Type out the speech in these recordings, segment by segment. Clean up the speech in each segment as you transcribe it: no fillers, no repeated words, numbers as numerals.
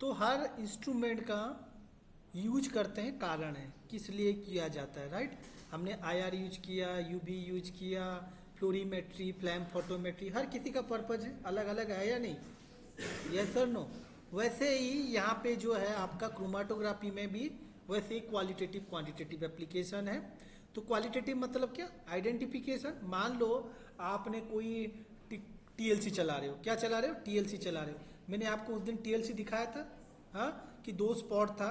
तो हर इंस्ट्रूमेंट का यूज करते हैं, कारण है किस लिए किया जाता है, राइट। हमने आईआर यूज किया, यूवी यूज किया, फ्लोरीमेट्री, फ्लैम फोटोमेट्री, हर किसी का पर्पज है अलग अलग है या नहीं, यस सर नो। वैसे ही यहाँ पे जो है आपका क्रोमाटोग्राफी में भी वैसे ही क्वालिटेटिव क्वांटिटेटिव एप्लीकेशन है। तो क्वालिटेटिव मतलब क्या, आइडेंटिफिकेशन। मान लो आपने कोई टीएलसी चला रहे हो, क्या चला रहे हो, टीएलसी चला रहे हो। मैंने आपको उस दिन टीएलसी दिखाया था, हाँ, कि दो स्पॉट था,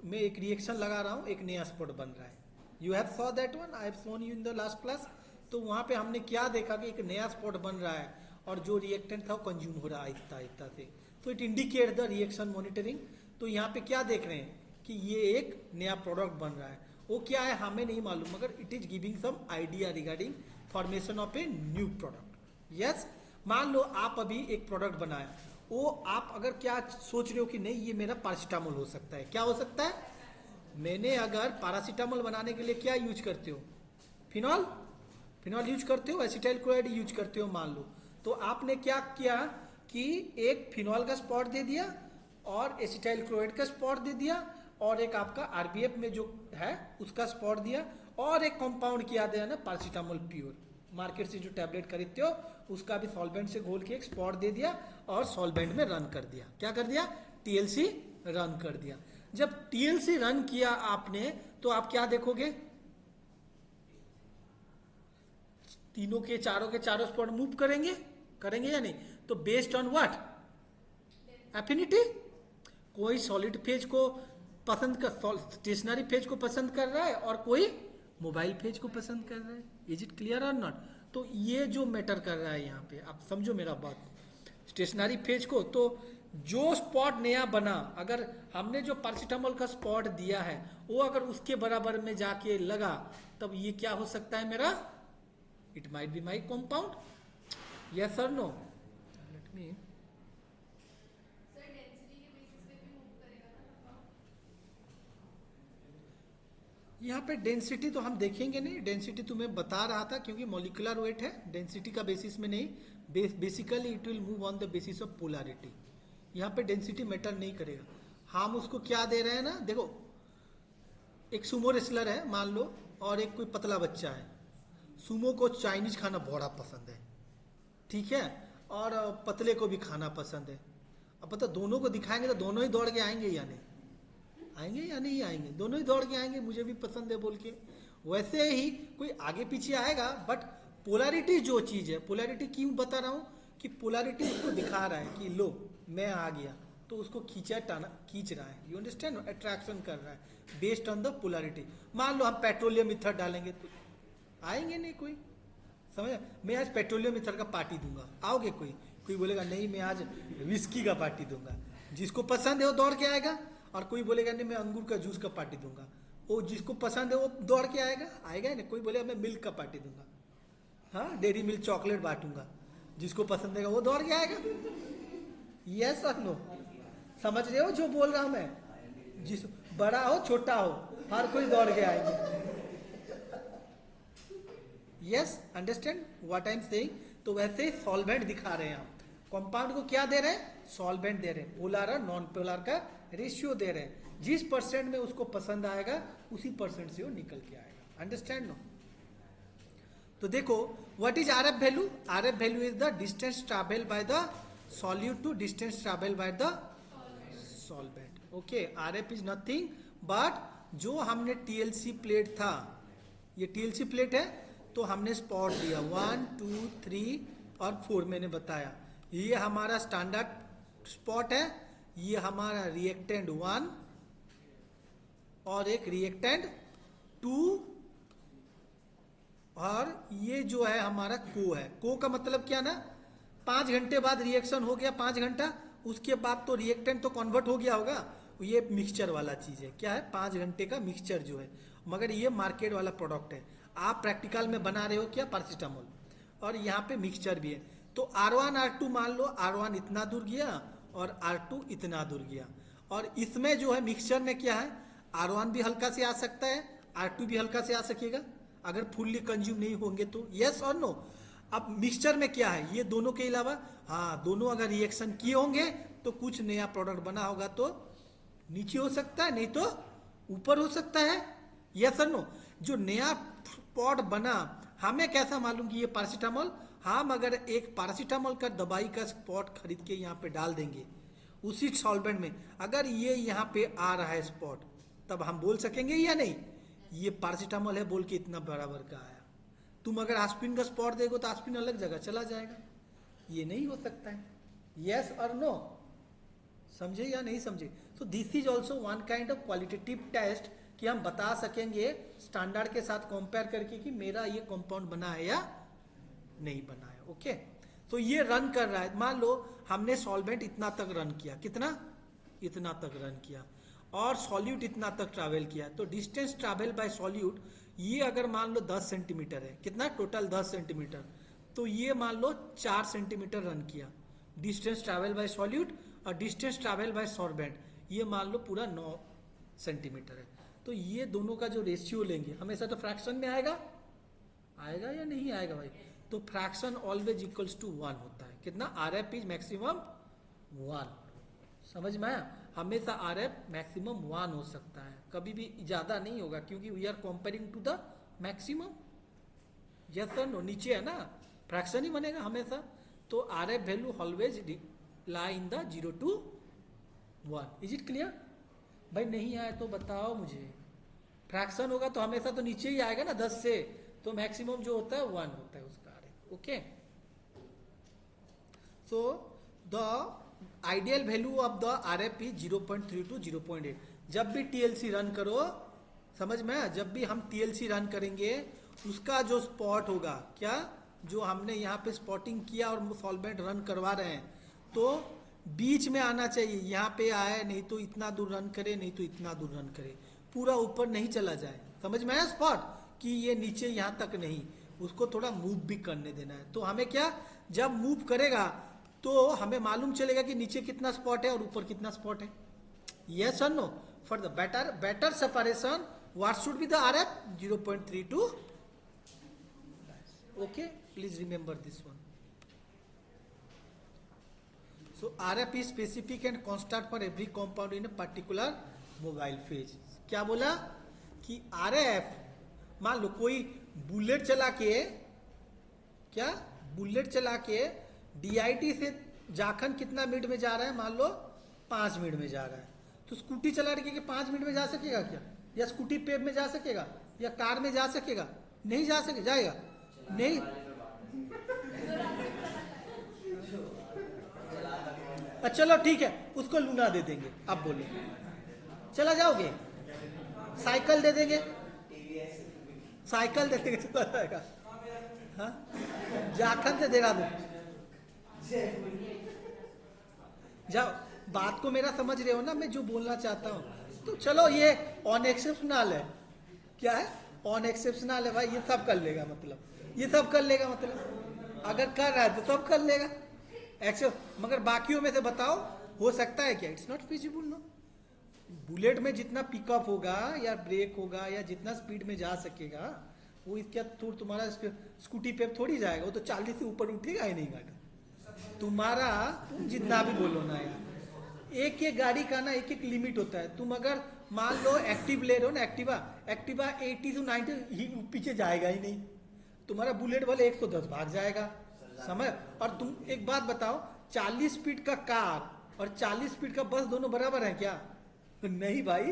मैं एक रिएक्शन लगा रहा हूँ, एक नया स्पॉट बन रहा है। You have saw that one, I have shown you in the last class. तो वहाँ पे हमने क्या देखा कि एक नया स्पॉट बन रहा है और जो रिएक्टेंट था वो कंज्यूम हो रहा है आहिस्ता आहिस्ता से। तो it indicate the reaction monitoring. तो यहाँ पे क्या देख रहे हैं कि ये एक नया प्रोडक्ट बन रहा है, वो क्या है हमें नहीं मालूम, मगर it is giving some idea regarding formation of a new product. Yes, मान लो आप अभी एक प्रोडक्ट बनाया, वो आप अगर क्या सोच रहे हो कि नहीं ये मेरा पैरासीटामोल हो सकता है, क्या हो सकता है। मैंने अगर पैरासीटामोल बनाने के लिए क्या यूज करते हो, फिनॉल, फिनॉल यूज करते हो, एसिटाइल क्लोराइड यूज करते हो मान लो। तो आपने क्या किया कि एक फिनॉल का स्पॉट दे दिया और एसिटाइल क्लोराइड का स्पॉट दे दिया और एक आपका आरबीएफ में जो है उसका स्पॉट दिया और एक कंपाउंड किया दिया ना पैरासीटामोल प्योर, मार्केट से जो टैबलेट खरीदते हो उसका भी सॉल्वेंट से घोल के एक स्पॉट दे दिया और सॉल्वेंट में रन कर दिया। क्या कर दिया, टीएलसी रन कर दिया। जब टीएलसी रन किया आपने तो आप क्या देखोगे, तीनों के चारों स्पॉट मूव करेंगे, करेंगे या नहीं। तो बेस्ड ऑन व्हाट, एफिनिटी। कोई सॉलिड फेज को पसंद कर, स्टेशनरी फेज को पसंद कर रहा है और कोई मोबाइल फेज को पसंद कर रहा है। इज इट क्लियर और नॉट। तो ये जो मैटर कर रहा है यहाँ पे, आप समझो मेरा बात, स्टेशनरी फेज को। तो जो स्पॉट नया बना, अगर हमने जो पैरासीटामोल का स्पॉट दिया है वो अगर उसके बराबर में जाके लगा, तब ये क्या हो सकता है मेरा, it might be my compound. Yes और नो। लेट मी, यहाँ पे डेंसिटी तो हम देखेंगे नहीं, डेंसिटी तुम्हें बता रहा था क्योंकि मॉलिक्यूलर वेट है, डेंसिटी का बेसिस में नहीं, basically it will move on the basis of polarity. यहाँ पे डेंसिटी मैटर नहीं करेगा। हम उसको क्या दे रहे हैं ना, देखो एक सुमो रेसलर है मान लो और एक कोई पतला बच्चा है। सुमो को चाइनीज खाना बड़ा पसंद है, ठीक है, और पतले को भी खाना पसंद है। अब पता दोनों को दिखाएंगे तो दोनों ही दौड़ के आएंगे या नहीं, आएंगे या नहीं आएंगे, दोनों ही दौड़ के आएंगे, मुझे भी पसंद है बोल के। वैसे ही कोई आगे पीछे आएगा, बट पोलैरिटी जो चीज है, पोलैरिटी क्यों बता रहा हूं कि पोलैरिटी उसको दिखा रहा है कि लो मैं आ गया, तो उसको खींचा टाना खींच रहा है, यू अंडरस्टैंड, अट्रैक्शन कर रहा है बेस्ड ऑन द पोलैरिटी। मान लो हम पेट्रोलियम ईथर डालेंगे तो आएंगे नहीं कोई, समझ। मैं आज पेट्रोलियम ईथर का पार्टी दूंगा, आओगे कोई, कोई बोलेगा नहीं मैं आज विस्की का पार्टी दूंगा, जिसको पसंद है वो दौड़ के आएगा। और कोई बोलेगा नहीं मैं अंगूर का जूस का पार्टी दूंगा, वो जिसको पसंद है वो दौड़ के आएगा, आएगा नहीं। कोई बोलेगा मैं मिल्क का पार्टी दूंगा, हाँ डेयरी मिल्क चॉकलेट बांटूंगा, जिसको पसंद है वो दौड़ के आएगा। यस और नो, समझ रहे हो जो बोल रहा हूं मैं, जिस बड़ा हो छोटा हो हर कोई दौड़ के आएगा। Yes, understand what I am saying. तो वैसे सॉल्वेंट दिखा रहे हैं हम, कंपाउंड को क्या दे रहे हैं, सॉल्वेंट दे रहे हैं, पोलर और नॉन पोलर का रेशियो दे रहे हैं। जिस परसेंट में उसको पसंद आएगा उसी परसेंट से वो निकल के आएगा, अंडरस्टैंड नो। तो देखो what is R F value, R F value is the distance travel by the solute to distance travel by the solvent. Okay, R F is nothing but जो हमने टीएलसी प्लेट था, ये TLC plate है, तो हमने spot दिया 1 2 3 और 4 मैंने बताया, ये हमारा स्टैंडर्ड स्पॉट है, ये हमारा रिएक्टेंट 1 और एक रिएक्टेंट 2, और ये जो है हमारा को है। को का मतलब क्या ना, 5 घंटे बाद रिएक्शन हो गया, 5 घंटा उसके बाद तो रिएक्टेंट तो कन्वर्ट हो गया होगा। ये मिक्सचर वाला चीज है, क्या है, 5 घंटे का मिक्सचर जो है, मगर ये मार्केट वाला प्रोडक्ट है। आप प्रैक्टिकल में बना रहे हो क्या, पैरासीटामोल, और यहाँ पे मिक्सचर भी है। तो R1 R2 मान लो, R1 इतना दूर गया और R2 इतना दूर गया, और इसमें जो है मिक्सचर में क्या है, R1 भी हल्का से आ सकता है, R2 भी हल्का से आ सकेगा अगर फुल्ली कंज्यूम नहीं होंगे तो, यस और नो। अब मिक्सचर में क्या है, ये दोनों के अलावा, हाँ दोनों अगर रिएक्शन किए होंगे तो कुछ नया प्रोडक्ट बना होगा तो नीचे हो सकता है, नहीं तो ऊपर हो सकता है। यस और नो? जो नया स्पॉट बना, हमें कैसा मालूम कि ये पैरासीटामोल? हम अगर एक पैरासीटामोल का दवाई का स्पॉट खरीद के यहाँ पे डाल देंगे उसी सॉल्वेंट में, अगर ये यहाँ पे आ रहा है स्पॉट, तब हम बोल सकेंगे या नहीं ये पैरासीटामोल है बोल के इतना बराबर का आया। तुम अगर एस्पिरिन का स्पॉट देखो तो एस्पिरिन अलग जगह चला जाएगा, ये नहीं हो सकता है। यस और नो? समझे या नहीं समझे? So this is also one kind of qualitative test कि हम बता सकेंगे स्टैंडर्ड के साथ कंपेयर करके कि मेरा ये कंपाउंड बना है या नहीं बना है। ओके, तो ये रन कर रहा है, मान लो हमने सॉल्वेंट इतना तक रन किया, कितना? इतना तक रन किया, और सॉल्यूट इतना तक ट्रैवल किया, तो डिस्टेंस ट्रैवल बाय सॉल्यूट ये अगर मान लो 10 सेंटीमीटर है, कितना? टोटल 10 सेंटीमीटर, तो ये मान लो 4 सेंटीमीटर रन किया डिस्टेंस ट्रैवल बाय सॉल्यूट, और डिस्टेंस ट्रैवल बाय सॉल्वेंट ये मान लो पूरा 9 सेंटीमीटर है। तो ये दोनों का जो रेशियो लेंगे हमेशा तो फ्रैक्शन में आएगा, आएगा या नहीं आएगा भाई? तो फ्रैक्शन ऑलवेज इक्वल्स टू 1 होता है। कितना? Are F is maximum 1। समझ में आया? हमेशा आर एफ मैक्सिमम 1 हो सकता है, कभी भी ज्यादा नहीं होगा, क्योंकि we are comparing to the maximum. Yes और नो? नीचे है ना, फ्रैक्शन ही बनेगा हमेशा। तो R F value always lie in the 0 to 1। Is it clear? भाई नहीं आया तो बताओ मुझे। फ्रैक्शन होगा तो हमेशा तो नीचे ही आएगा ना 10 से, तो मैक्सिमम जो होता है 1 होता है उसका R F. Okay, so the ideal value of the R F is 0.3 to 0.8। जब भी टीएलसी रन करो, समझ में, जब भी हम टीएलसी रन करेंगे उसका जो स्पॉट होगा, क्या जो हमने यहाँ पे स्पॉटिंग किया और सॉल्वेंट रन करवा रहे हैं, तो बीच में आना चाहिए। यहाँ पे आए, नहीं तो इतना दूर रन करे, नहीं तो इतना दूर रन करे, पूरा ऊपर नहीं चला जाए। समझ में आया स्पॉट? कि ये नीचे यहाँ तक नहीं, उसको थोड़ा मूव भी करने देना है। तो हमें क्या, जब मूव करेगा तो हमें मालूम चलेगा कि नीचे कितना स्पॉट है और ऊपर कितना स्पॉट है। यस और no? For the better separation what should be the R F? 0.3 to। Okay, please remember this one. So R F is specific and constant for every compound in a particular mobile phase. क्या बोला? कि R F, मान लो कोई bullet चला के, क्या bullet चला के डीआईटी से जाखन कितना मिनट में जा रहा है? मान लो 5 मिनट में जा रहा है, तो स्कूटी चला के 5 मिनट में जा सकेगा क्या? या स्कूटी पे में जा सकेगा, या कार में जा सकेगा? नहीं जा सके, जाएगा नहीं। चलो ठीक है, उसको लूना दे देंगे। अब बोलो, चला जाओगे? साइकिल दे देंगे, साइकिल दे देंगे, चला जाएगा। हाँ, जाखन से देगा दो, जाओ। बात को मेरा समझ रहे हो ना, मैं जो बोलना चाहता हूँ? तो चलो ये ऑन एक्सेप्शनल है। क्या है? ऑन एक्सेप्शनल है भाई, ये सब कर लेगा, मतलब ये सब कर लेगा, मतलब अगर कर रहा है तो सब कर लेगा एक्सेप्ट। मगर बाकियों में से बताओ, हो सकता है क्या? It's not feasible no. Bullet में जितना पिकअप होगा या ब्रेक होगा या जितना स्पीड में जा सकेगा, वो इसका तुम्हारा स्कूटी पे थोड़ी जाएगा, वो तो 40 से ऊपर उठेगा ही नहीं गाड़ी तुम्हारा। तुम जितना भी बोलो ना यार, एक एक गाड़ी का ना एक एक लिमिट होता है। तुम अगर मान लो एक्टिव ले रहे हो ना, एक्टिवा 80 से 90 ही पीछे जाएगा ही नहीं, तुम्हारा बुलेट वाले 110 भाग जाएगा। समझ? और तुम एक बात बताओ, 40 स्पीड का कार और 40 स्पीड का बस दोनों बराबर है क्या? नहीं भाई,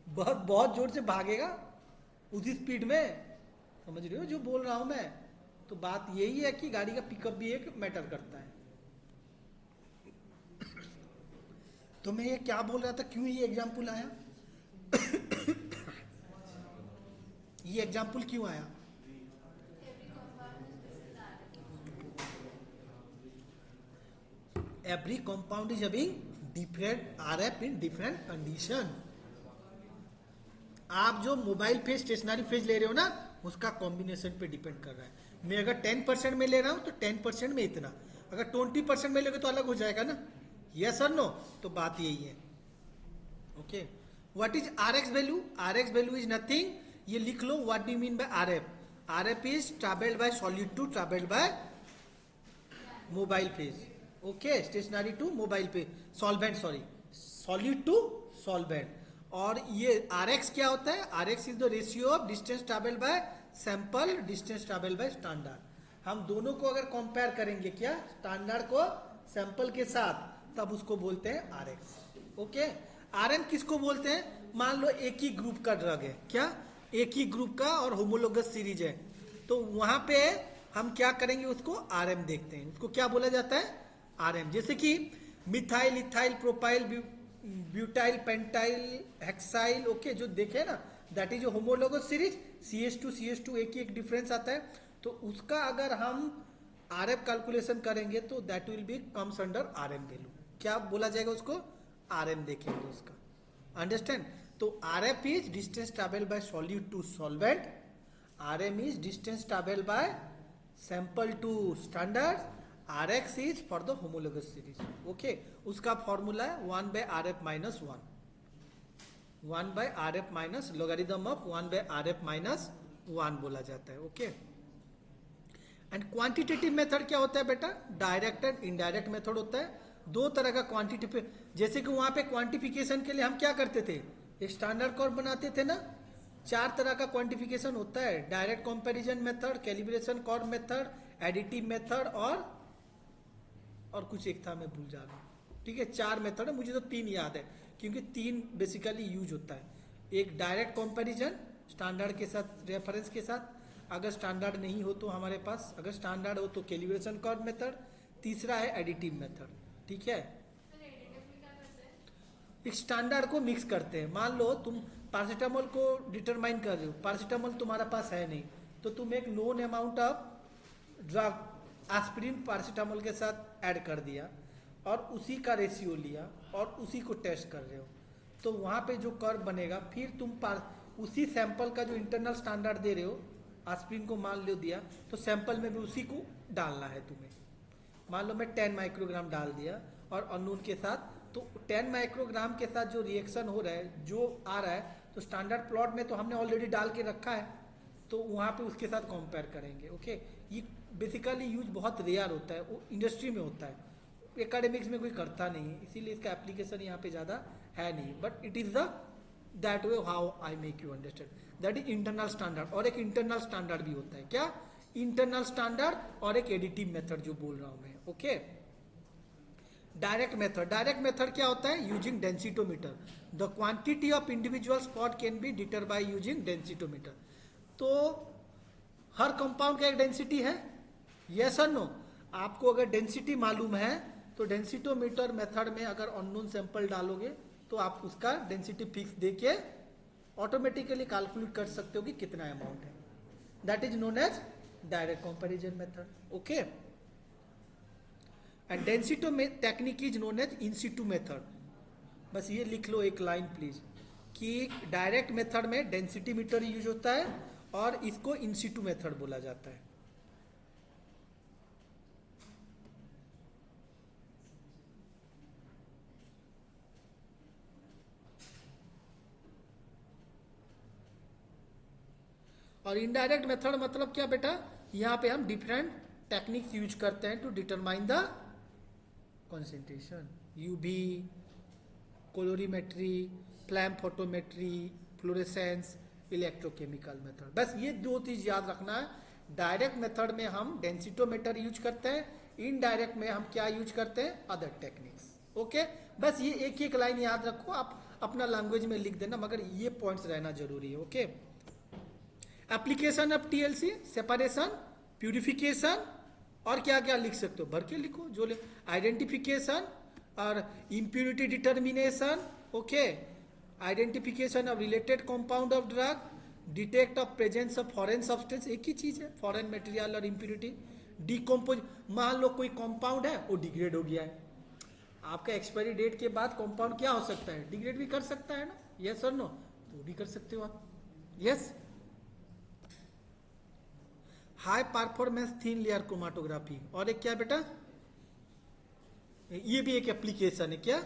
बस बहुत जोर से भागेगा उसी स्पीड में। समझ रहे हो जो बोल रहा हूं मैं? तो बात यही है कि गाड़ी का पिकअप भी एक मैटर करता है। तो मैं ये क्या बोल रहा था, क्यों ये एग्जाम्पल आया? ये एग्जाम्पल क्यों आया? Every compound is having different RF in different condition. आप जो मोबाइल फेज स्टेशनरी फेज ले रहे हो ना, उसका कॉम्बिनेशन पे डिपेंड कर रहा है। मैं अगर 10% में ले रहा हूं तो 10% में इतना, अगर 20% में लोगे तो अलग हो जाएगा ना। यस और नो? तो बात यही है। Okay, what is R X value? R X value is nothing, ये लिख लो, what do you mean by R F? R F is travelled by solid to travelled by mobile phase. Okay, stationary to mobile पे solvent, sorry solid to solvent. और ये R X क्या होता है? R X is the ratio of distance travel by sample distance travel by standard. हम दोनों को अगर कंपेयर करेंगे क्या, स्टैंडर्ड को सैंपल के साथ, तब उसको बोलते हैं आरएक्स। ओके, आरएम किसको बोलते हैं? मान लो एक ही ग्रुप का ड्रग है, क्या एक ही ग्रुप का और होमोलोगस सीरीज है, तो वहां पे हम क्या करेंगे, उसको आरएम देखते हैं। उसको क्या बोला जाता है? आरएम। जैसे कि methyl, ethyl, propyl, butyl, pentyl, hexyl, okay, जो देखे ना, that is homologous series. CH2 एक ही एक डिफरेंस आता है, तो उसका अगर हम आरएफ कैलकुलेशन करेंगे तो that will be comes under RM value. क्या बोला जाएगा उसको? आरएम देखेंगे उसका। अंडरस्टैंड? तो RF is distance travel by solute to solvent, RM is distance travel by sample to standard, RX is for the homologous series. Okay, उसका formula है 1 by RF minus 1, 1 by RF minus logarithm of 1 by RF minus 1 बोला जाता है। Okay, and quantitative method क्या होता है बेटा? Direct and indirect method होता है। दो तरह का क्वांटिटी, जैसे कि वहां पे क्वांटिफिकेशन के लिए हम क्या करते थे? एक स्टैंडर्ड कर्व बनाते थे ना। 4 तरह का क्वांटिफिकेशन होता है, direct comparison method, calibration curve method, additive method और कुछ एक था, मैं भूल जा रहा हूँ। ठीक है, 4 मेथड है, मुझे तो 3 याद है, क्योंकि 3 बेसिकली यूज होता है। एक डायरेक्ट कंपैरिजन स्टैंडर्ड के साथ, रेफरेंस के साथ, अगर स्टैंडर्ड नहीं हो तो हमारे पास, अगर स्टैंडर्ड हो तो कैलिब्रेशन कर्व मेथड, तीसरा है एडिटिव मेथड। ठीक है, एक स्टैंडर्ड को मिक्स करते हैं। मान लो तुम पैरासीटामोल को डिटरमाइन कर रहे हो, पैरासीटामोल तुम्हारा पास है नहीं, तो तुम एक known amount of drug aspirin paracetamol के साथ ऐड कर दिया और उसी का रेशियो लिया और उसी को टेस्ट कर रहे हो, तो वहां पे जो कर्व बनेगा, फिर तुम उसी सैंपल का जो इंटरनल स्टैंडर्ड दे रहे हो, एस्पिरिन को मान लो दिया, तो सैंपल में भी उसी को डालना है तुम्हें। मान लो मैं 10 माइक्रोग्राम डाल दिया और अननोन के साथ, तो 10 माइक्रोग्राम के साथ जो रिएक्शन हो रहा है, जो आ रहा है, तो स्टैंडर्ड प्लॉट में तो हमने ऑलरेडी डाल के रखा है, तो वहां पे उसके साथ कंपेयर करेंगे। ओके, ये बेसिकली यूज बहुत रेयर होता है, वो इंडस्ट्री में होता है, एकेडमिक्स में कोई करता नहीं है, इसीलिए इसका एप्लीकेशन यहाँ पे ज्यादा है नहीं, but it is the that way how I make you understand. That is internal standard, और एक इंटरनल स्टैंडर्ड भी होता है। क्या? इंटरनल स्टैंडर्ड और एक एडिटिव मेथड जो बोल रहा हूं मैं। Okay, direct method, direct method क्या होता है? Using densitometer, the quantity of individual spot can be deter by using densitometer. तो हर कंपाउंड का एक डेंसिटी है, यस और नो? आपको अगर डेंसिटी मालूम है तो डेंसिटोमीटर मेथड में अगर अननोन सैंपल डालोगे तो आप उसका डेंसिटी फिक्स देके ऑटोमेटिकली कैलकुलेट कर सकते हो कि कितना अमाउंट है। That is known as direct comparison method. Okay, and densito technique is known as in situ method. बस ये लिख लो एक लाइन प्लीज, कि डायरेक्ट मेथड में डेंसिटी मीटर यूज होता है और इसको इन सिटू मेथड बोला जाता है। और इनडायरेक्ट मेथड मतलब क्या बेटा? यहां पे हम डिफरेंट टेक्निक्स यूज करते हैं to determine the concentration, UV, colorimetry, flame photometry, fluorescence, electrochemical method. बस ये 2 चीज याद रखना है। डायरेक्ट मेथड में हम डेंसिटोमीटर यूज करते हैं, इनडायरेक्ट में हम क्या यूज करते हैं? Other techniques. ओके, बस ये एक एक लाइन याद रखो, आप अपना लैंग्वेज में लिख देना, मगर ये पॉइंट्स रहना जरूरी है। Okay, application of TLC, separation, purification, और क्या क्या लिख सकते हो, भर के लिखो जो आइडेंटिफिकेशन और impurity determination. Okay, identification of related compound of drug, detect of presence of foreign substance, एक ही चीज है, फॉरेन मटेरियल और इम्प्यूरिटी। डिकम्पोज, मान लो कोई कंपाउंड है वो डिग्रेड हो गया है, आपका एक्सपायरी डेट के बाद कंपाउंड क्या हो सकता है? डिग्रेड भी कर सकता है ना, यस और नो? तो भी कर सकते हो आप, yes. High performance thin layer chromatography, और एक क्या बेटा? ये भी एक एप्लीकेशन है। क्या?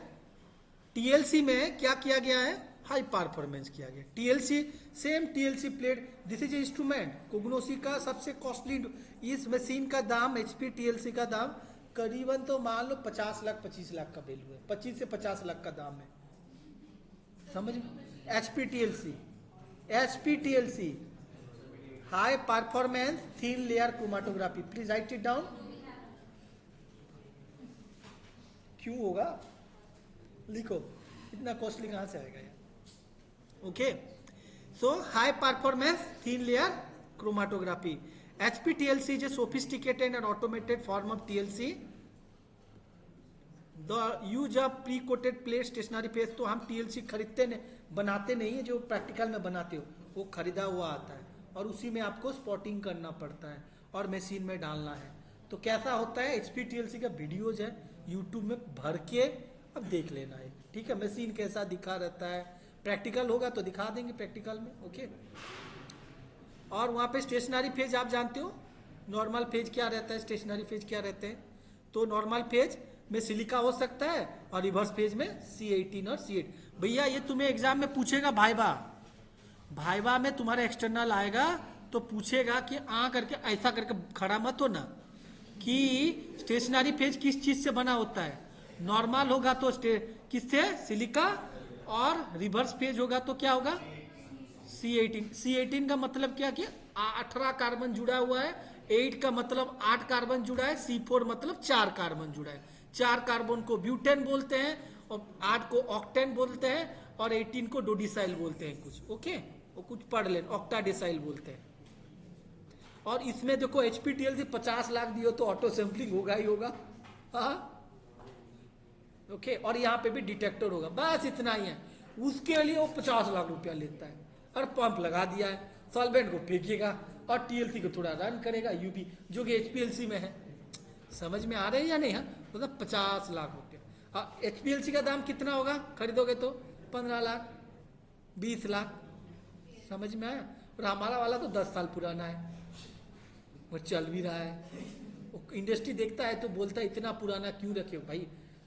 टीएलसी में क्या किया गया है? हाई परफॉर्मेंस किया गया। TLC, same TLC plate, this is instrument, कोग्नोसी का सबसे कॉस्टली, इस मशीन का दाम, एचपी टीएलसी का दाम करीबन तो मान लो 50 लाख 25 लाख का वैल्यू है, 25 से 50 लाख का दाम है, समझ में। HPTLC, HPTLC high performance thin layer chromatography, please right it down. क्यों होगा, लिखो, इतना कॉस्टली कहां से आएगा यार। Okay, so high performance thin layer chromatography, HPTLC is a sophisticated and automated form of TLC. The use of pre-coated plate stationary phase, तो हम TLC खरीदते नहीं, बनाते नहीं है, जो प्रैक्टिकल में बनाते हो वो खरीदा हुआ आता है और उसी में आपको स्पॉटिंग करना पड़ता है और मशीन में डालना है। तो कैसा होता है, HPTLC का वीडियोज है यूट्यूब में भर के, अब देख लेना है, ठीक है। मशीन कैसा दिखा रहता है, प्रैक्टिकल होगा तो दिखा देंगे प्रैक्टिकल में, ओके। और वहाँ पे स्टेशनरी फेज आप जानते हो, नॉर्मल फेज क्या रहता है, स्टेशनरी फेज क्या रहते हैं। तो नॉर्मल फेज में सिलिका हो सकता है और रिवर्स फेज में C18 और C8। भैया ये तुम्हें एग्जाम में पूछेगा, भाईवा में तुम्हारा एक्सटर्नल आएगा तो पूछेगा कि करके ऐसा करके खड़ा मत हो ना, कि स्टेशनरी फेज किस चीज से बना होता है। नॉर्मल होगा तो किससे, सिलिका, और रिवर्स फेज होगा तो क्या होगा, C18। C18 का मतलब क्या कि 18 कार्बन जुड़ा हुआ है, 8 का मतलब 8 कार्बन जुड़ा है, C4 मतलब 4 कार्बन जुड़ा है। 4 कार्बन को ब्यूटेन बोलते हैं और 8 को ऑक्टेन बोलते हैं और 18 को डोडिसाइल बोलते हैं कुछ, ओके। वो कुछ पढ़ लें, ऑक्टाडेसाइल बोलते हैं। और इसमें देखो HPTLC 50 लाख दियो तो ऑटो सैंपलिंग होगा ही होगा, हाँ, ओके। और यहाँ पे भी डिटेक्टर होगा, बस इतना ही है। उसके लिए वो 50 लाख रुपया लेता है और पंप लगा दिया है, सॉल्वेंट को फेंकेगा और TLC को थोड़ा रन करेगा, UV जो कि HPLC में है। समझ में आ रहे हैं या नहीं, मतलब 50 लाख रुपया। HPLC का दाम कितना होगा, खरीदोगे तो 15 लाख 20 लाख, समझ में आया। और हमारा वाला तो 10 साल पुराना है, वो चल भी रहा है। इंडस्ट्री देखता है तो बोलता है इतना पुराना क्यों रखे हो भाई,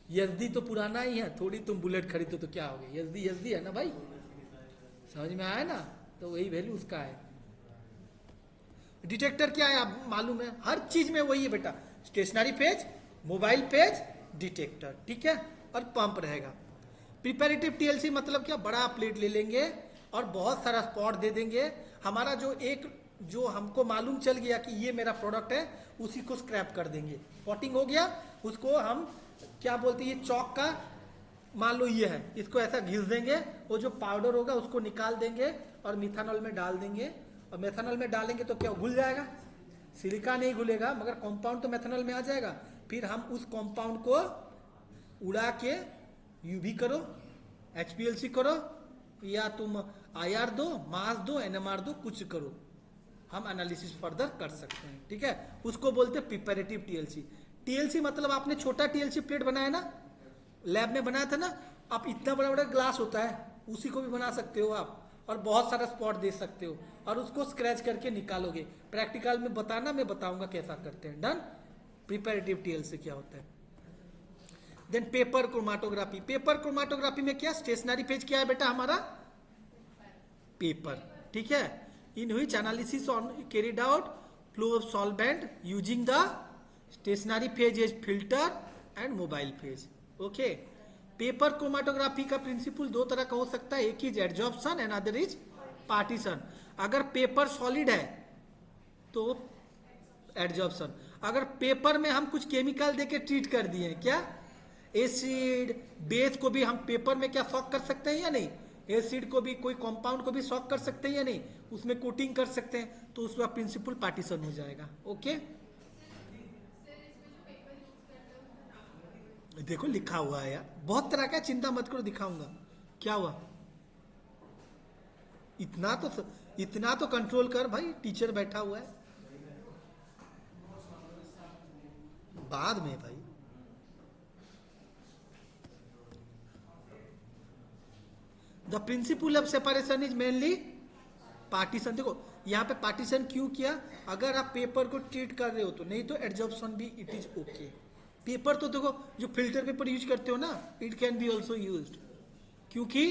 यजदी तो पुराना ही है, थोड़ी तुम बुलेट खरीदो तो क्या हो गया, यजदी यजदी है ना भाई, समझ में आया ना। तो वही वैल्यू उसका है। डिटेक्टर क्या है आप मालूम है, हर चीज में वही है बेटा, stationary phase, mobile phase, detector, ठीक है। और पंप रहेगा। प्रिपेरेटिव TLC मतलब क्या, बड़ा प्लेट ले लेंगे और बहुत सारा स्पॉट दे देंगे। हमारा जो हमको मालूम चल गया कि ये मेरा प्रोडक्ट है, उसी को स्क्रैप कर देंगे। स्पॉटिंग हो गया, उसको हम क्या बोलते हैं, ये चौक का मान लो ये है, इसको ऐसा घिस देंगे, वो जो पाउडर होगा उसको निकाल देंगे और मिथानॉल में डाल देंगे। और मेथनॉल में डालेंगे तो क्या घुल जाएगा, सिलिका नहीं घुलेगा, मगर कंपाउंड तो मेथनॉल में आ जाएगा। फिर हम उस कंपाउंड को उड़ा के UV करो, HPLC करो, या तुम IR दो, मास दो, NMR दो, कुछ करो, हम एनालिसिस फर्दर कर सकते हैं, ठीक है। उसको बोलते हैं प्रिपेरेटिव TLC मतलब आपने छोटा TLC प्लेट बनाया ना, लैब में बनाया था ना, आप इतना बड़ा बड़ा ग्लास होता है उसी को भी बना सकते हो आप, और बहुत सारा स्पॉट दे सकते हो और उसको स्क्रैच करके निकालोगे। प्रैक्टिकल में बताना, मैं बताऊंगा कैसा करते हैं। डन। प्रिपेरेटिव TLC क्या होता है। Then paper chromatography. Paper chromatography में क्या, स्टेशनरी पेज क्या है बेटा हमारा, पेपर, ठीक है। In which analysis on carried out flow of solvent using the stationary phase is filter and mobile phase, okay. Paper chromatography का प्रिंसिपल दो तरह का हो सकता है, एक is adsorption and other is partition. अगर पेपर सॉलिड है तो एडजॉर्प्शन, अगर पेपर में हम कुछ केमिकल देके ट्रीट कर दिए हैं, क्या एसिड बेस को भी हम पेपर में क्या सॉक कर सकते हैं या नहीं, एसिड को भी, कोई कंपाउंड को भी सॉक कर सकते हैं या नहीं, उसमें कोटिंग कर सकते हैं, तो उसका प्रिंसिपल पार्टीशन हो जाएगा, ओके। देखो लिखा हुआ है यार, बहुत तरह का, चिंता मत करो, दिखाऊंगा। क्या हुआ, इतना तो कंट्रोल कर भाई, टीचर बैठा हुआ है। बाद में भाई, the principle of separation is mainly partition. देखो यहाँ पे पार्टीशन क्यों किया, अगर आप पेपर को ट्रीट कर रहे हो तो, नहीं तो एडजॉर्प्शन भी इट इज ओके। पेपर तो देखो जो फिल्टर पेपर यूज करते हो ना, it can be also used, क्योंकि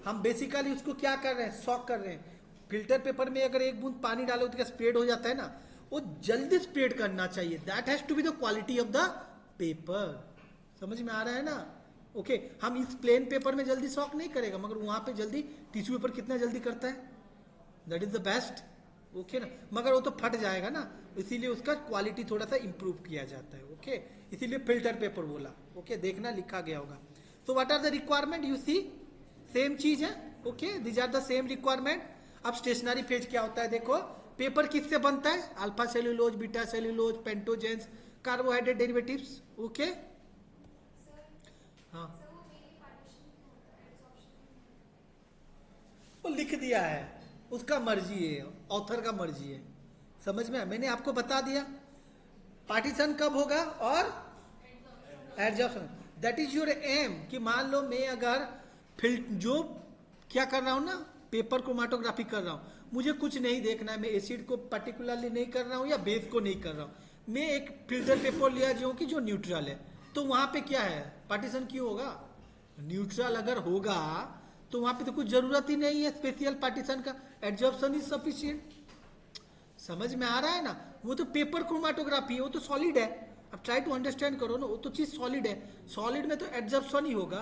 हम बेसिकली उसको क्या कर रहे हैं, सॉक कर रहे हैं। फिल्टर पेपर में अगर एक बूंद पानी डालो तो क्या स्प्रेड हो जाता है ना, वो जल्दी स्प्रेड करना चाहिए, that has to be the quality of the paper. समझ में आ रहा है ना? ओके, हम इस प्लेन पेपर में जल्दी सॉक नहीं करेगा, मगर वहां पे जल्दी टिश्यू पेपर कितना जल्दी करता है, that is the best. Okay ना, मगर वो तो फट जाएगा ना, इसीलिए उसका क्वालिटी थोड़ा सा इंप्रूव किया जाता है। ओके, इसीलिए फिल्टर पेपर बोला। ओके, देखना लिखा गया होगा। So what are the requirement, you see same चीज है। Okay, this are the same requirement. अब स्टेशनरी फेज क्या होता है, देखो पेपर किससे बनता है, alpha cellulose, beta cellulose, pentosans, carbohydrate derivatives. Okay, हाँ वो लिख दिया है, उसका मर्जी है, ऑथर का मर्जी है। समझ में? मैंने आपको बता दिया पार्टीशन कब होगा और adsorption, that is your aim. कि मान लो मैं अगर जो क्या कर रहा हूं ना, पेपर क्रोमाटोग्राफी कर रहा हूं, मुझे कुछ नहीं देखना है, मैं एसिड को पर्टिकुलरली नहीं कर रहा हूं या बेस को नहीं कर रहा हूं, मैं एक फिल्टर पेपर लिया जो कि जो न्यूट्रल है, तो वहां पे क्या है, पार्टीशन क्यों होगा? न्यूट्रल अगर होगा तो वहां पे तो कुछ जरूरत ही नहीं है स्पेशल पार्टीशन का, एडजॉर्प्शन इज सफिशिएंट। समझ में आ रहा है ना? वो तो पेपर क्रोमाटोग्राफी है, वो तो सॉलिड है। अब ट्राई टू अंडरस्टैंड करो ना, वो तो चीज सॉलिड है, सॉलिड में तो एडजॉर्प्शन ही होगा,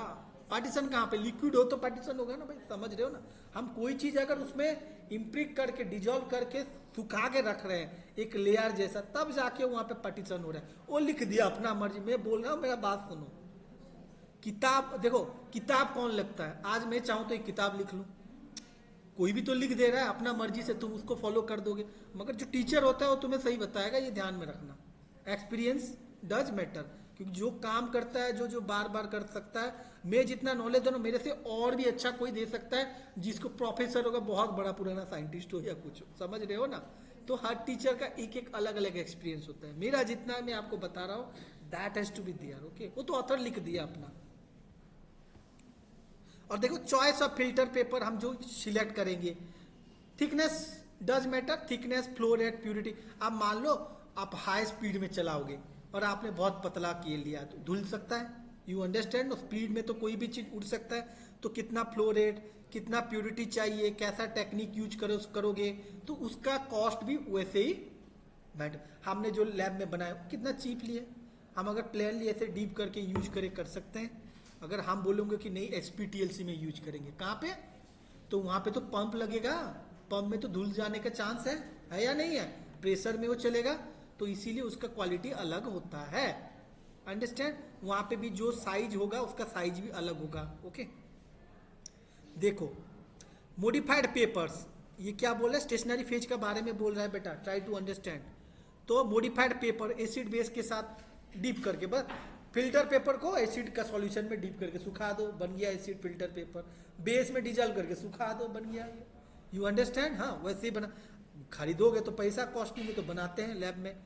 पार्टीशन कहाँ पे? लिक्विड हो तो पार्टीशन होगा ना भाई, समझ रहे हो ना? हम कोई चीज अगर उसमें इम्प्रिक करके डिजोल्व करके सुखा के रख रहे हैं एक लेयर जैसा, तब जाके वहां पे पार्टीशन हो रहा है। वो लिख दिया अपना मर्जी, मैं बोल रहा हूँ, मेरा बात सुनो। किताब देखो, किताब कौन लिखता है? आज मैं चाहूं तो एक किताब लिख लूं, कोई भी तो लिख दे रहा है अपना मर्जी से, तुम उसको फॉलो कर दोगे, मगर जो टीचर होता है वो तुम्हें सही बताएगा, ये ध्यान में रखना। एक्सपीरियंस डज मैटर, क्योंकि जो काम करता है, जो जो बार बार कर सकता है, मैं जितना नॉलेज दे रहा हूं, मेरे से और भी अच्छा कोई दे सकता है, जिसको प्रोफेसर होगा, बहुत बड़ा पुराना साइंटिस्ट हो या कुछ, समझ रहे हो ना? तो हर टीचर का एक एक अलग अलग एक्सपीरियंस होता है, मेरा जितना मैं आपको बता रहा हूँ that has to be there. Okay, वो तो ऑथर लिख दिया अपना। और देखो चॉइस ऑफ फिल्टर पेपर हम जो सिलेक्ट करेंगे, thickness does matter, thickness, flow rate, purity. अब मान लो आप हाई स्पीड में चलाओगे और आपने बहुत पतला किए लिया तो धुल सकता है, यू अंडरस्टैंड? स्पीड में तो कोई भी चीज उड़ सकता है, तो कितना फ्लो रेट, कितना प्यूरिटी चाहिए, कैसा टेक्निक यूज करोगे, तो उसका कॉस्ट भी वैसे ही मैटर। हमने जो लैब में बनाया कितना चीप लिए, हम अगर प्लेनली ऐसे डीप करके यूज कर सकते हैं। अगर हम बोलेंगे कि नहीं एसपीटीएलसी में यूज करेंगे, कहाँ पे? तो वहां पे तो पंप लगेगा, पंप में तो धुल जाने का चांस है या नहीं है? प्रेशर में वो चलेगा, तो इसीलिए उसका क्वालिटी अलग होता है। अंडरस्टैंड? वहां पे भी जो साइज होगा उसका साइज भी अलग होगा। ओके, देखो मॉडिफाइड पेपर्स, ये क्या बोल रहा है? स्टेशनरी फेज का बारे में बोल रहा है बेटा, ट्राई टू अंडरस्टैंड। तो मॉडिफाइड पेपर एसिड बेस के साथ डीप करके, बस फिल्टर पेपर को एसिड का सॉल्यूशन में डीप करके सुखा दो, बन गया एसिड फिल्टर पेपर। बेस में डिजॉल्व करके सुखा दो, बन गया। You understand? हाँ, वैसे ही बना, खरीदोगे तो पैसा कॉस्टली में तो बनाते हैं लैब में।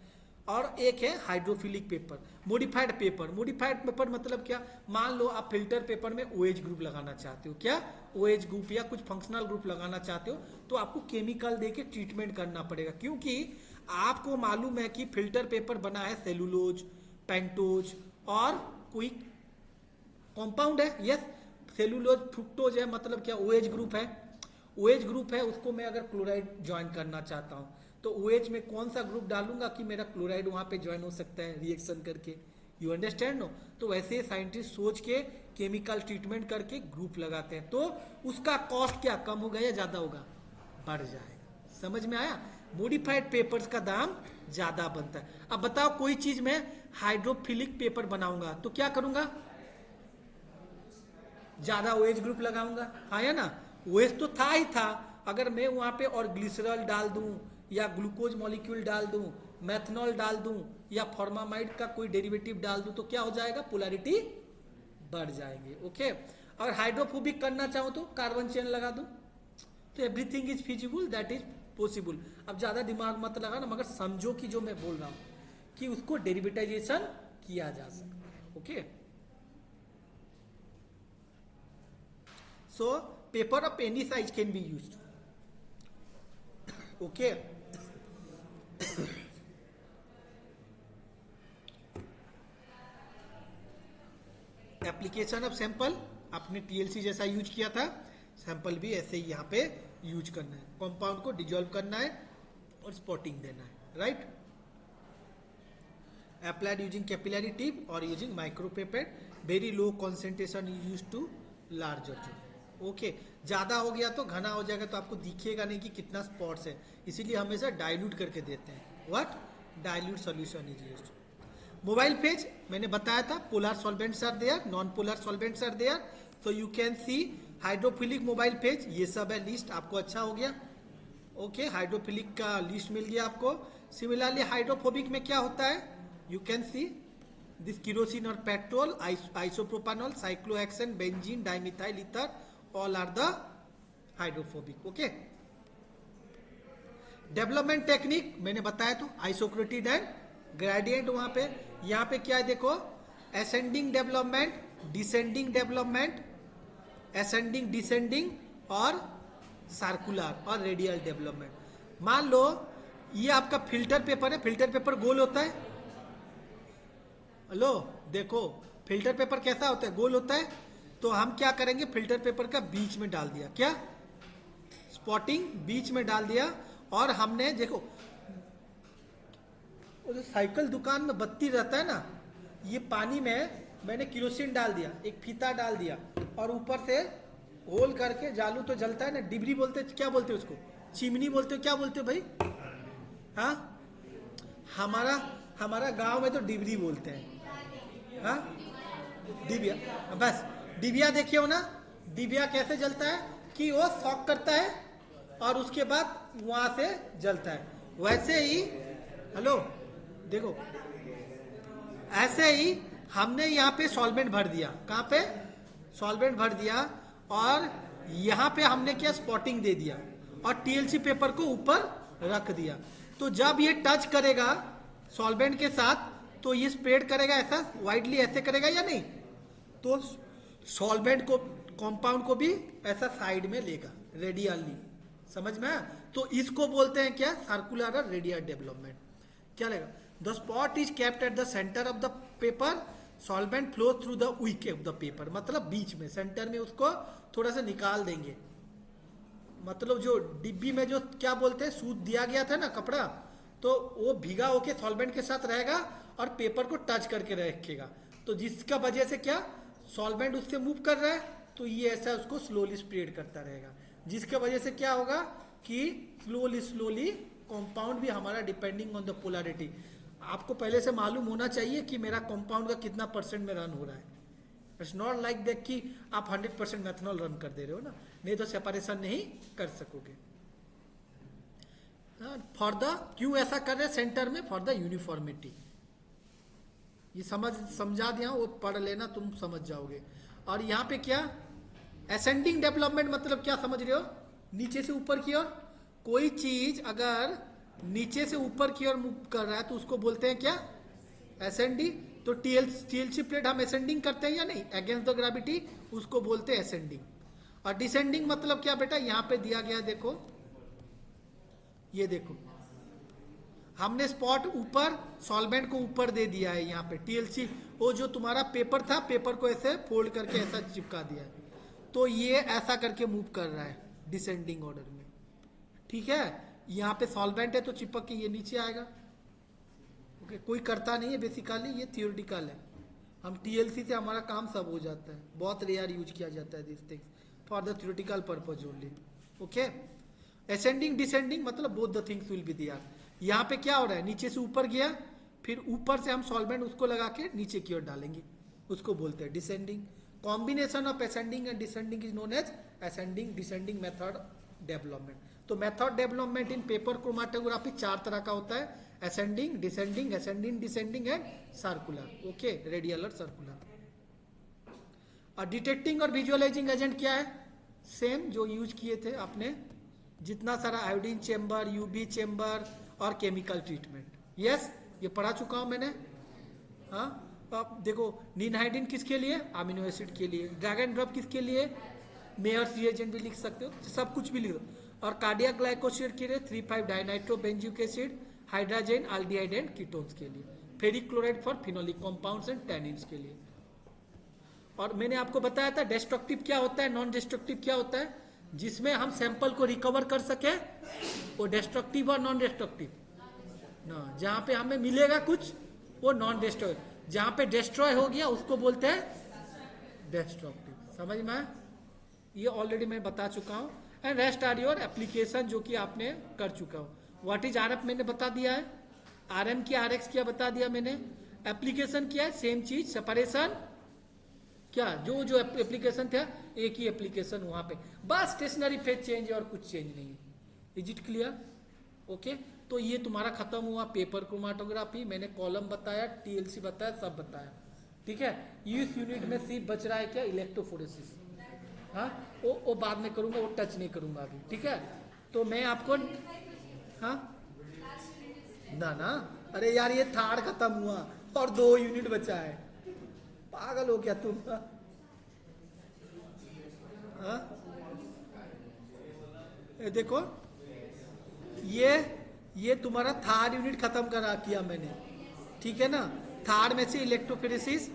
और एक है hydrophilic paper, modified paper. Modified paper मतलब क्या? मान लो आप फिल्टर पेपर में OH ग्रुप लगाना चाहते हो, क्या OH ग्रुप या कुछ फंक्शनल ग्रुप लगाना चाहते हो, तो आपको केमिकल देके ट्रीटमेंट करना पड़ेगा, क्योंकि आपको मालूम है कि फिल्टर पेपर बना है सेलुलोज, पेंटोज और कोई कंपाउंड है। यस, सेलुलोज फ्रुक्टोज है, मतलब क्या? OH ग्रुप है, OH ग्रुप है, उसको मैं अगर क्लोराइड ज्वाइन करना चाहता हूं, तो OH में कौन सा ग्रुप डालूंगा कि मेरा क्लोराइड वहां पे ज्वाइन हो सकता है रिएक्शन करके। You understand no? तो वैसे साइंटिस्ट सोच के केमिकल ट्रीटमेंट करके ग्रुप लगाते हैं, तो उसका कॉस्ट क्या कम होगा या ज्यादा होगा? बढ़ जाएगा। समझ में आया? मॉडिफाइड पेपर्स का दाम ज्यादा बनता है। अब बताओ कोई चीज में हाइड्रोफिलिक पेपर बनाऊंगा तो क्या करूंगा? ज्यादा OH ग्रुप लगाऊंगा, हाँ या ना? OH तो था ही था, अगर मैं वहां पे और ग्लिसरॉल डाल दूं या ग्लूकोज मॉलिक्यूल डाल दूं, मेथनॉल डाल दूं या फॉर्मामाइड का कोई डेरिवेटिव डाल दूं, तो क्या हो जाएगा? पोलैरिटी बढ़ जाएंगे। ओके, और हाइड्रोफोबिक करना चाहूं तो कार्बन चेन लगा दूं, तो everything is feasible, that is possible. अब ज्यादा दिमाग मत लगा ना, मगर समझो कि जो मैं बोल रहा हूं कि उसको डेरिवेटाइजेशन किया जा सकता है। Okay, so paper of any size can be used. Okay, application of sample, आपने TLC जैसा यूज किया था, सैंपल भी ऐसे ही यहाँ पे यूज करना है, कंपाउंड को डिजोल्व करना है और स्पॉटिंग देना है, right? applied using capillary tip or using micropipette, very low concentration is used to larger zone. Okay ज्यादा हो गया तो घना हो जाएगा, तो आपको दिखेगा नहीं कि कितना स्पॉट्स है, इसीलिए हमेशा डाइल्यूट करके देते हैं. What? Dilute solution is used. Mobile phase मैंने बताया था, polar solvents are there, non polar solvents are there. तो you can see hydrophilic mobile phase, ये सब है लिस्ट. आपको अच्छा हो गया. ओके हाइड्रोफिलिक का लिस्ट मिल गया आपको. सिमिलरली हाइड्रोफोबिक में क्या होता है, you can see this kerosene और petrol, isopropanol, cyclohexane, benzene, dimethyl ether, all are the hydrophobic. Okay development technique मैंने बताया तो आइसोक्रेटिन एंड ग्रेडियंट. वहां पे यहाँ पे क्या है देखो, ascending development, descending development, ascending descending और सर्कुलर और रेडियल डेवलपमेंट. मान लो ये आपका फिल्टर पेपर है, फिल्टर पेपर गोल होता है. हेलो देखो फिल्टर पेपर कैसा होता है, गोल होता है. तो हम क्या करेंगे, फिल्टर पेपर का बीच में डाल दिया, क्या स्पॉटिंग बीच में डाल दिया. और हमने देखो वो जो साइकिल दुकान में बत्ती रहता है ना, ये पानी में मैंने किरोसिन डाल दिया, एक फीता डाल दिया और ऊपर से होल करके जालू तो जलता है ना, डिबरी बोलते, क्या बोलते हो उसको, चिमनी बोलते हो, क्या बोलते हो भाई? हाँ हमारा गांव में तो डिबरी बोलते हैं. हाँ डिबिया, बस डिबिया देखिए हो ना, डिबिया कैसे जलता है कि वो शॉक करता है और उसके बाद वहां से जलता है. वैसे ही हेलो देखो ऐसे ही हमने यहाँ पे सॉल्वेंट भर दिया, कहाँ पे सॉल्वेंट भर दिया और यहाँ पे हमने क्या स्पॉटिंग दे दिया और टीएलसी पेपर को ऊपर रख दिया. तो जब ये टच करेगा सॉल्वेंट के साथ तो ये स्प्रेड करेगा ऐसा वाइडली, ऐसे करेगा या नहीं, तो सॉल्वेंट को कंपाउंड को भी ऐसा साइड में लेगा रेडियली. समझ में आया? तो इसको बोलते हैं क्या, सर्कुलर और रेडियल डेवलपमेंट. क्या लेगा, the spot is kept at the centre of the paper, solvent flow through the wick of the paper. मतलब बीच में सेंटर में उसको थोड़ा सा निकाल देंगे. मतलब जो डिब्बी में जो क्या बोलते हैं सूत दिया गया था ना कपड़ा, तो वो भीगा होके सॉल्वेंट के साथ रहेगा और पेपर को टच करके रखेगा. तो जिसका वजह से क्या सॉल्वेंट उससे मूव कर रहा है, तो ये ऐसा उसको स्लोली स्प्रेड करता रहेगा. जिसके वजह से क्या होगा कि स्लोली कंपाउंड भी हमारा डिपेंडिंग ऑन द पोलैरिटी. आपको पहले से मालूम होना चाहिए कि मेरा कंपाउंड का कितना परसेंट में रन हो रहा है. इट्स नॉट लाइक दैट कि आप 100% मेथनॉल रन कर दे रहे हो ना, नहीं तो सेपरेशन नहीं कर सकोगे. फॉर द क्यों ऐसा कर रहे हैं सेंटर में, फॉर द यूनिफॉर्मिटी. ये समझा दिया, वो पढ़ लेना तुम समझ जाओगे. और यहाँ पे क्या असेंडिंग डेवलपमेंट मतलब क्या समझ रहे हो, नीचे से ऊपर की ओर. कोई चीज अगर नीचे से ऊपर की ओर मूव कर रहा है तो उसको बोलते हैं क्या, असेंडिंग. तो टीएलसी प्लेट हम असेंडिंग करते हैं या नहीं, अगेंस्ट द ग्रेविटी, उसको बोलते हैं असेंडिंग. और डिसेंडिंग मतलब क्या बेटा, यहाँ पे दिया गया देखो, ये देखो हमने स्पॉट ऊपर सॉल्वेंट को ऊपर दे दिया है. यहाँ पे टीएलसी वो जो तुम्हारा पेपर था, पेपर को ऐसे फोल्ड करके ऐसा चिपका दिया है, तो ये ऐसा करके मूव कर रहा है डिसेंडिंग ऑर्डर में. ठीक है, यहाँ पे सॉल्वेंट है तो चिपक के ये नीचे आएगा. ओके कोई करता नहीं है बेसिकली, ये थियोरिटिकल है. हम टीएलसी से हमारा काम सब हो जाता है, बहुत रेयर यूज किया जाता है this things for the theoretical purpose only. Okay ascending descending मतलब both the things will be there. यहाँ पे क्या हो रहा है, नीचे से ऊपर गया, फिर ऊपर से हम सॉल्वेंट उसको लगा के नीचे की ओर डालेंगे, उसको बोलते हैं descending. Combination of ascending and descending is known as ascending descending method development. तो method development in paper chromatography 4 तरह का होता है, ascending descending descending and circular. Okay radial और सर्कुलर. और डिटेक्टिंग और विजुअलाइजिंग एजेंट क्या है, सेम जो यूज किए थे आपने, जितना सारा आयोडीन चेम्बर, यूबी चेम्बर और केमिकल ट्रीटमेंट. यस ये पढ़ा चुका हूं मैंने. हाँ अब देखो निनहाइडिन किसके लिए, अमीनो एसिड के लिए. ड्रैग एंड ड्रॉप किसके लिए, मेयर्स रिएजेंट भी लिख सकते हो, सब कुछ भी लिख दो. और कार्डियक ग्लाइकोसाइड के लिए 3,5 dinitro benzoic acid, hydrogen aldehyde and ketones के लिए, ferric chloride for phenolic compounds and tannins के लिए. और मैंने आपको बताया था डिस्ट्रक्टिव क्या होता है, नॉन डिस्ट्रक्टिव क्या होता है. जिसमें हम सैंपल को रिकवर कर सके वो डिस्ट्रक्टिव और नॉन डिस्ट्रक्टिव ना, जहां पे हमें मिलेगा कुछ वो नॉन डिस्ट्रॉय। जहां पे डिस्ट्रॉय हो गया उसको बोलते हैं डिस्ट्रक्टिव। समझ में आया? ये ऑलरेडी मैं बता चुका हूं। And rest are your application, जो कि आपने कर चुका हूं। व्हाट इज आरएफ मैंने बता दिया है, आरएम क्या आरएक्स क्या बता दिया मैंने। एप्लीकेशन क्या है, सेम चीज। सेपरेशन क्या, जो जो एप्लीकेशन था एक ही एप्लीकेशन वहां पे, बस स्टेशनरी फेज चेंज है और कुछ चेंज नहीं है। Is it clear? ओके, तो ये तुम्हारा खत्म हुआ पेपर क्रोमाटोग्राफी। मैंने कॉलम बताया, टीएलसी बताया, सब बताया। ठीक है, इस यूनिट में सिर्फ बच रहा है क्या, इलेक्ट्रोफोरेसिस। हाँ, वो बाद में करूंगा, वो टच नहीं करूंगा अभी। ठीक है, तो मैं आपको हाँ ना, अरे यार ये थर्ड खत्म हुआ और 2 यूनिट बचा है, पागल हो क्या तुम? हाँ, ये देखो, ये तुम्हारा थर्ड यूनिट खत्म करा किया मैंने। ठीक है ना, थर्ड में से इलेक्ट्रोफोरेसिस